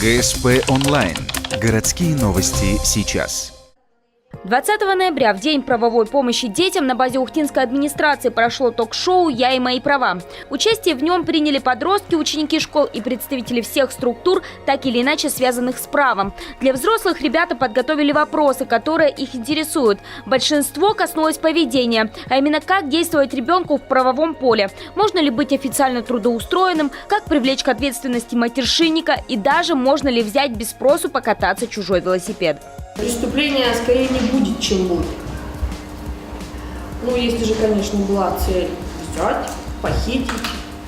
ГСП онлайн. Городские новости сейчас. 20 ноября, в День правовой помощи детям, на базе Ухтинской администрации прошло ток-шоу «Я и мои права». Участие в нем приняли подростки, ученики школ и представители всех структур, так или иначе связанных с правом. Для взрослых ребята подготовили вопросы, которые их интересуют. Большинство коснулось поведения, а именно как действовать ребенку в правовом поле. Можно ли быть официально трудоустроенным, как привлечь к ответственности матершинника и даже можно ли взять без спросу покататься чужой велосипед. Преступления скорее не будет, чем будет. Ну, если же, конечно, была цель взять, похитить,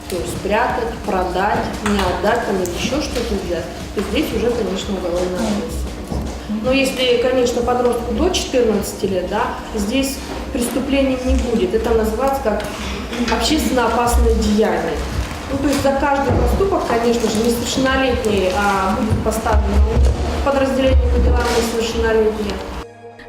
то есть спрятать, продать, не отдать там или еще что-то взять, то здесь уже, конечно, уголовная ответственность. Но если, конечно, подростку до 14 лет, да, здесь преступлением не будет. Это называется как общественно опасное деяние. Ну, то есть за каждый проступок, конечно же, несовершеннолетний будет поставлен подразделение по делам несовершеннолетние.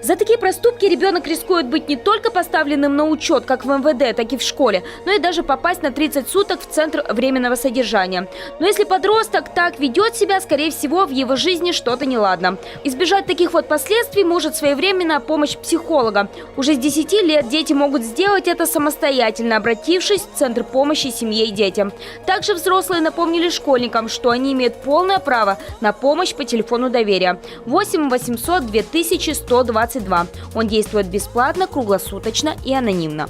За такие проступки ребенок рискует быть не только поставленным на учет, как в МВД, так и в школе, но и даже попасть на 30 суток в центр временного содержания. Но если подросток так ведет себя, скорее всего, в его жизни что-то неладно. Избежать таких вот последствий может своевременная помощь психолога. Уже с 10 лет дети могут сделать это самостоятельно, обратившись в Центр помощи семье и детям. Также взрослые напомнили школьникам, что они имеют полное право на помощь по телефону доверия 8 800 2122. Он действует бесплатно, круглосуточно и анонимно.